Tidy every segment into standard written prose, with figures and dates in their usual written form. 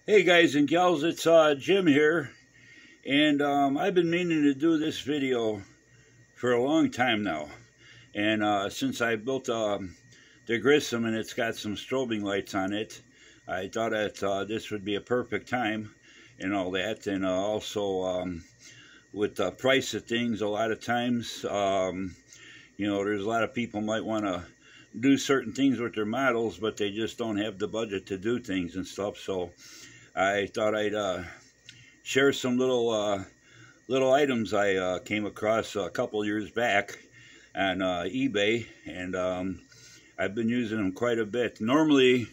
Hey guys and gals, it's Jim here, and I've been meaning to do this video for a long time now. And since I built the Grissom and it's got some strobing lights on it, I thought that this would be a perfect time and all that. And also with the price of things, a lot of times, there's a lot of people might want to do certain things with their models, but they just don't have the budget to do things and stuff. So I thought I'd share some little items I came across a couple years back on eBay, and I've been using them quite a bit. Normally,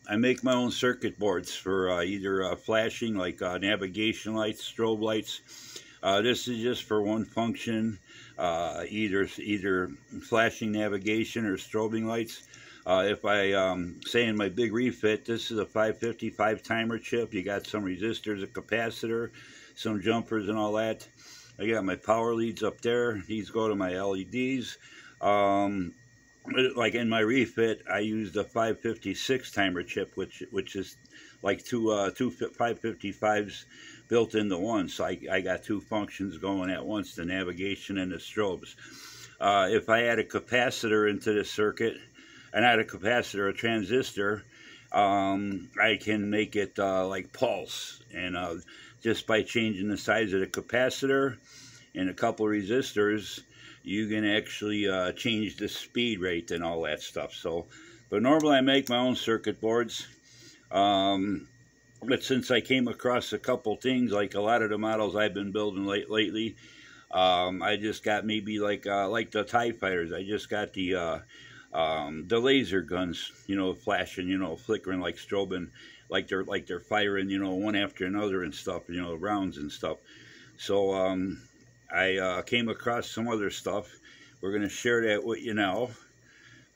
I make my own circuit boards for either flashing, like navigation lights, strobe lights. This is just for one function, either flashing navigation or strobing lights. If I say in my big refit, this is a 555 timer chip. You got some resistors, a capacitor, some jumpers and all that. I got my power leads up there. These go to my LEDs. Like in my refit, I used a 556 timer chip, which is like two 555s built into one. So I got two functions going at once, the navigation and the strobes. If I add a capacitor into the circuit, and not a capacitor, a transistor, I can make it like pulse, and just by changing the size of the capacitor and a couple resistors, you can actually change the speed rate and all that stuff. So, but normally I make my own circuit boards, but since I came across a couple things, like a lot of the models I've been building lately, I just got maybe like the TIE fighters. I just got the laser guns, flashing, flickering, like strobing, like they're firing, one after another and stuff, rounds and stuff. So I came across some other stuff. We're gonna share that with you now.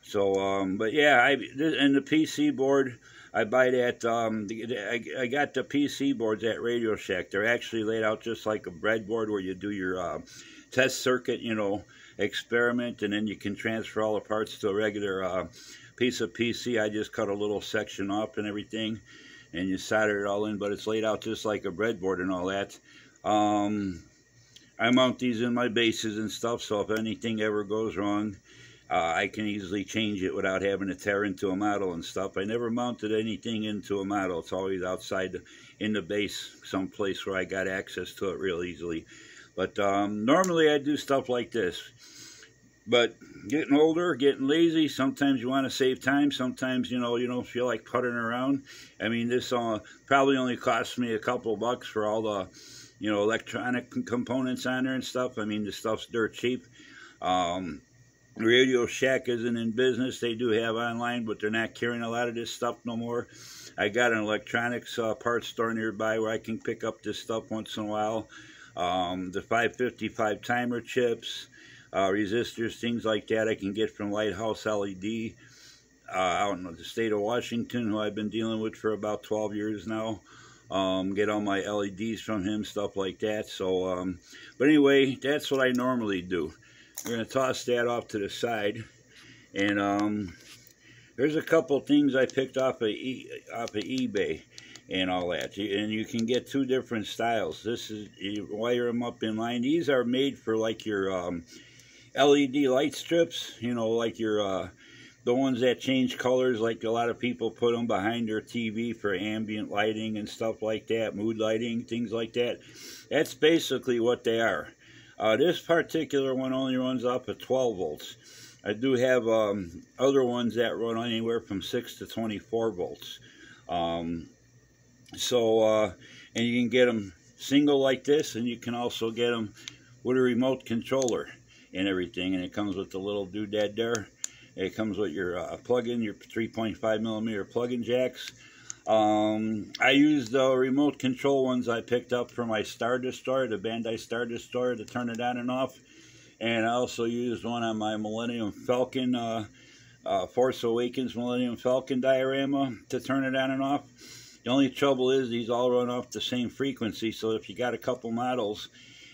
So but yeah, and the PC board, I buy that. I got the PC boards at Radio Shack. They're actually laid out just like a breadboard, where you do your test circuit, experiment, and then you can transfer all the parts to a regular piece of PC. I just cut a little section off and everything, and you solder it all in, but it's laid out just like a breadboard and all that. I mount these in my bases and stuff, so if anything ever goes wrong, I can easily change it without having to tear into a model and stuff. I never mounted anything into a model. It's always outside in the base, someplace where I got access to it real easily. But normally I do stuff like this. But getting older, getting lazy, sometimes you want to save time. Sometimes, you don't feel like puttering around. I mean, this probably only cost me a couple bucks for all the, electronic components on there and stuff. I mean, the stuff's dirt cheap. Radio Shack isn't in business. They do have online, but they're not carrying a lot of this stuff no more. I got an electronics parts store nearby where I can pick up this stuff once in a while. The 555 timer chips, resistors, things like that I can get from Lighthouse LED out in the state of Washington, who I've been dealing with for about 12 years now. Get all my LEDs from him, stuff like that. So, but anyway, that's what I normally do. We're going to toss that off to the side, and there's a couple things I picked off of eBay and all that, and you can get two different styles. This is, you wire them up in line. These are made for like your LED light strips, like your the ones that change colors, like a lot of people put them behind their TV for ambient lighting and stuff like that, mood lighting, things like that. That's basically what they are. This particular one only runs up at 12 volts. I do have other ones that run anywhere from 6 to 24 volts. And you can get them single like this, and you can also get them with a remote controller and everything. And it comes with the little doodad there. It comes with your plug-in, your 3.5 millimeter plug-in jacks. I used the remote control ones I picked up from my Star Destroyer, the Bandai Star Destroyer, to turn it on and off. And I also used one on my Millennium Falcon, Force Awakens Millennium Falcon diorama to turn it on and off. The only trouble is these all run off the same frequency, so if you got a couple models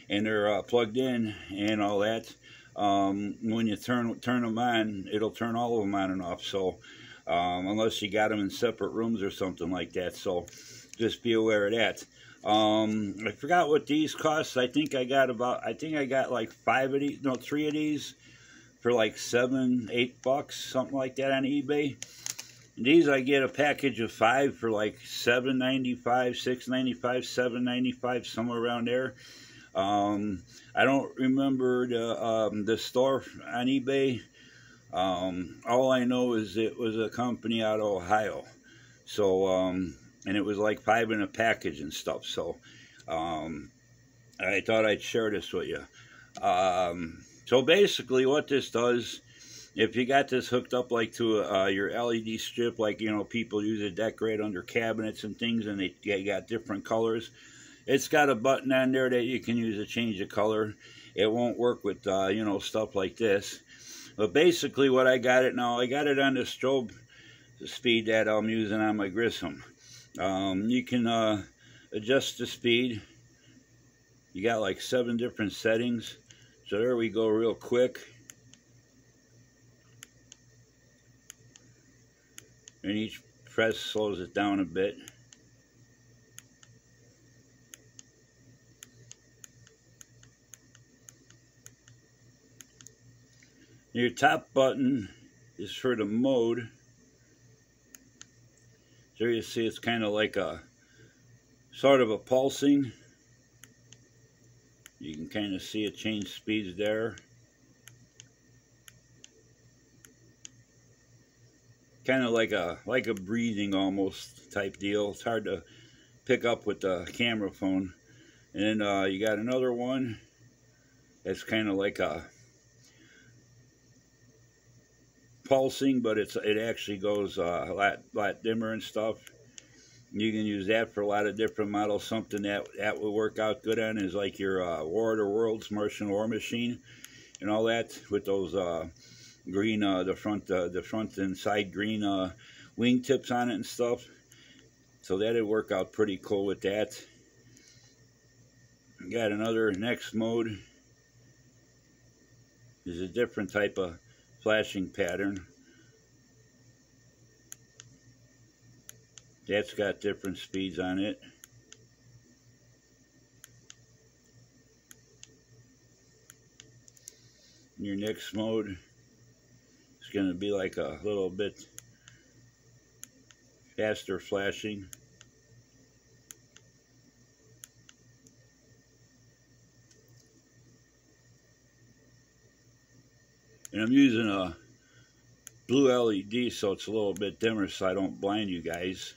and they're plugged in and all that, when you turn them on, it'll turn all of them on and off. So unless you got them in separate rooms or something like that. So just be aware of that. I forgot what these cost. I think I got like 3 of these for like $7-8, something like that on eBay. And these I get a package of 5 for like $7.95, $6.95, $7.95, somewhere around there. I don't remember the store on eBay. All I know is it was a company out of Ohio. So, and it was like 5 in a package and stuff. So, I thought I'd share this with you. So basically what this does, if you got this hooked up like to your LED strip, like, you know, people use it to decorate under cabinets and things, and they got different colors. It's got a button on there that you can use to change the color. It won't work with, you know, stuff like this. But basically what I got it now, I got it on the strobe speed that I'm using on my Grissom. You can adjust the speed. You got like 7 different settings. So there we go, real quick. And each press slows it down a bit. Your top button is for the mode. There you see it's kind of like a sort of a pulsing. You can kind of see it change speeds there. Kind of like a breathing almost type deal. It's hard to pick up with the camera phone. And then you got another one that's kind of like a pulsing, but it actually goes a lot dimmer and stuff. You can use that for a lot of different models. Something that will work out good on is like your War of the Worlds Martian War Machine and all that, with those green the front and side green wing tips on it and stuff. So that'd work out pretty cool with that. Got another next mode. Is a different type of flashing pattern. That's got different speeds on it. Your next mode is going to be like a little bit faster flashing. And I'm using a blue LED, so it's a little bit dimmer so I don't blind you guys.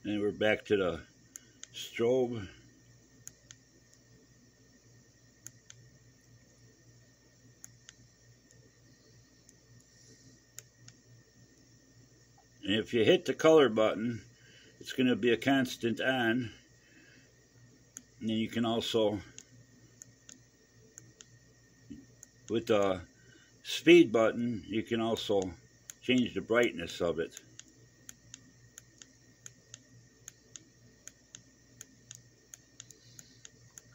And we're back to the strobe. And if you hit the color button, it's going to be a constant on. And then you can also, with the speed button, you can also change the brightness of it.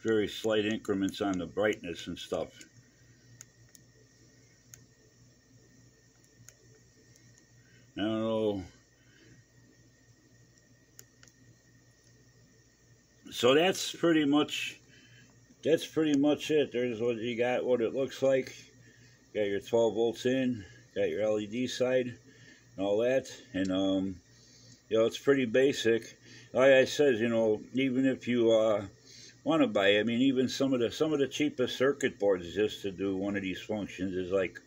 Very slight increments on the brightness and stuff. I don't know. So that's pretty much it. There's what you got, what it looks like. Got your 12 volts in, got your LED side and all that, and you know, it's pretty basic. Like I said, you know, even if you want to buy it, I mean, even some of the cheapest circuit boards just to do one of these functions is like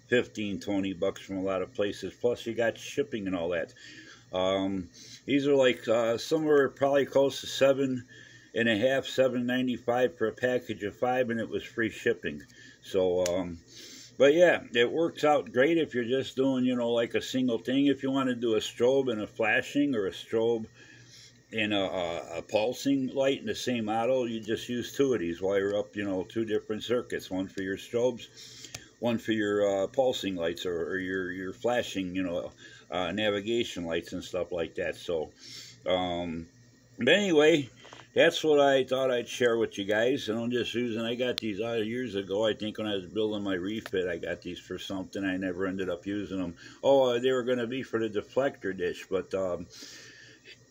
$15-20 from a lot of places. Plus you got shipping and all that. These are like somewhere probably close to $7.50, $7.95 for a package of 5, and it was free shipping. So but yeah, it works out great if you're just doing, you know, like a single thing. If you want to do a strobe and a flashing, or a strobe and a pulsing light in the same model, you just use 2 of these, wire up, you know, 2 different circuits, one for your strobes, one for your pulsing lights, or your flashing, you know, navigation lights and stuff like that. So but anyway, that's what I thought I'd share with you guys. And I'm just using, I got these years ago. I think when I was building my refit, I got these for something. I never ended up using them. Oh, they were going to be for the deflector dish, but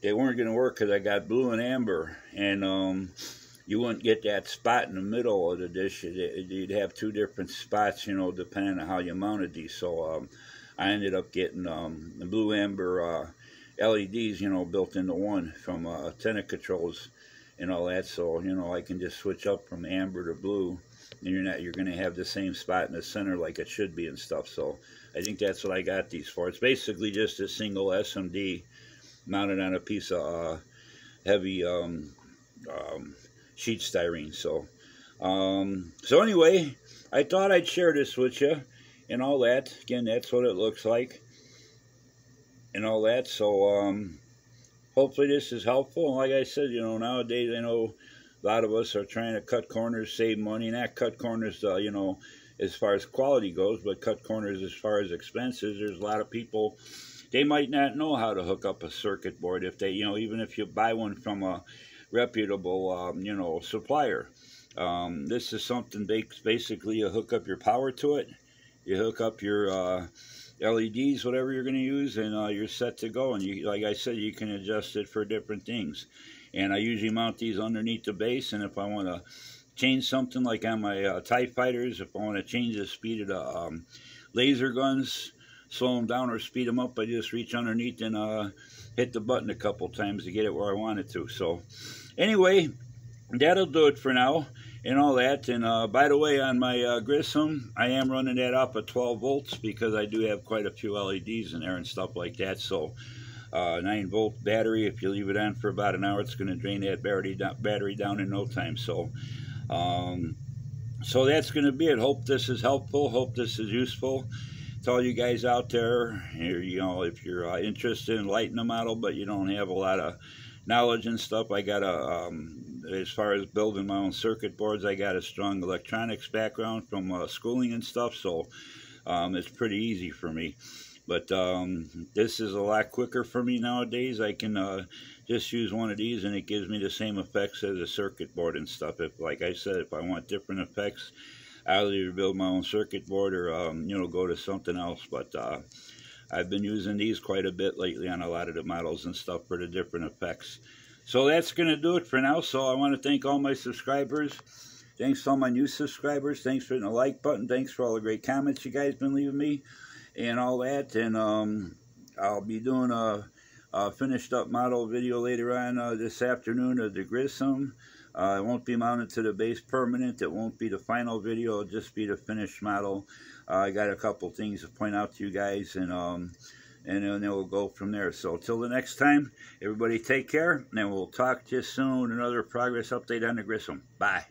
they weren't going to work because I got blue and amber. And you wouldn't get that spot in the middle of the dish. You'd have two different spots, you know, depending on how you mounted these. So I ended up getting the blue amber LEDs, you know, built into one from Tenant Controls and all that. So, you know, I can just switch up from amber to blue, and you're going to have the same spot in the center like it should be and stuff. So I think that's what I got these for. It's basically just a single SMD mounted on a piece of heavy sheet styrene. So anyway, I thought I'd share this with you and all that. Again, that's what it looks like and all that. So hopefully this is helpful. And like I said, you know, nowadays I know a lot of us are trying to cut corners, save money, not cut corners, you know, as far as quality goes, but cut corners as far as expenses. There's a lot of people, they might not know how to hook up a circuit board if they, you know, even if you buy one from a reputable, you know, supplier. This is something basically you hook up your power to it, you hook up your LEDs, whatever you're going to use, and you're set to go. And you, like I said, you can adjust it for different things. And I usually mount these underneath the base, and if I want to change something, like on my TIE Fighters, if I want to change the speed of the laser guns, slow them down or speed them up, I just reach underneath and hit the button a couple times to get it where I want it to. So anyway, that'll do it for now and all that. And by the way, on my Grissom, I am running that up at 12 volts because I do have quite a few LEDs in there and stuff like that. So 9-volt battery, if you leave it on for about an hour, it's going to drain that battery down in no time. So so that's going to be it. Hope this is helpful. Hope this is useful to all you guys out there. You know, if you're interested in lighting a model but you don't have a lot of knowledge and stuff, I got a as far as building my own circuit boards, I got a strong electronics background from schooling and stuff, so it's pretty easy for me. But this is a lot quicker for me nowadays. I can just use one of these and it gives me the same effects as a circuit board and stuff. If, like I said, if I want different effects, I'll either build my own circuit board or you know, go to something else. But I've been using these quite a bit lately on a lot of the models and stuff for the different effects. So that's going to do it for now. So I want to thank all my subscribers. Thanks to all my new subscribers. Thanks for hitting the like button. Thanks for all the great comments you guys been leaving me and all that. And I'll be doing a finished up model video later on this afternoon of the Grissom. It won't be mounted to the base permanent. It won't be the final video. It'll just be the finished model. I got a couple things to point out to you guys, and then we'll go from there. So till the next time, everybody take care, and we'll talk to you soon. Another progress update on the Grissom. Bye.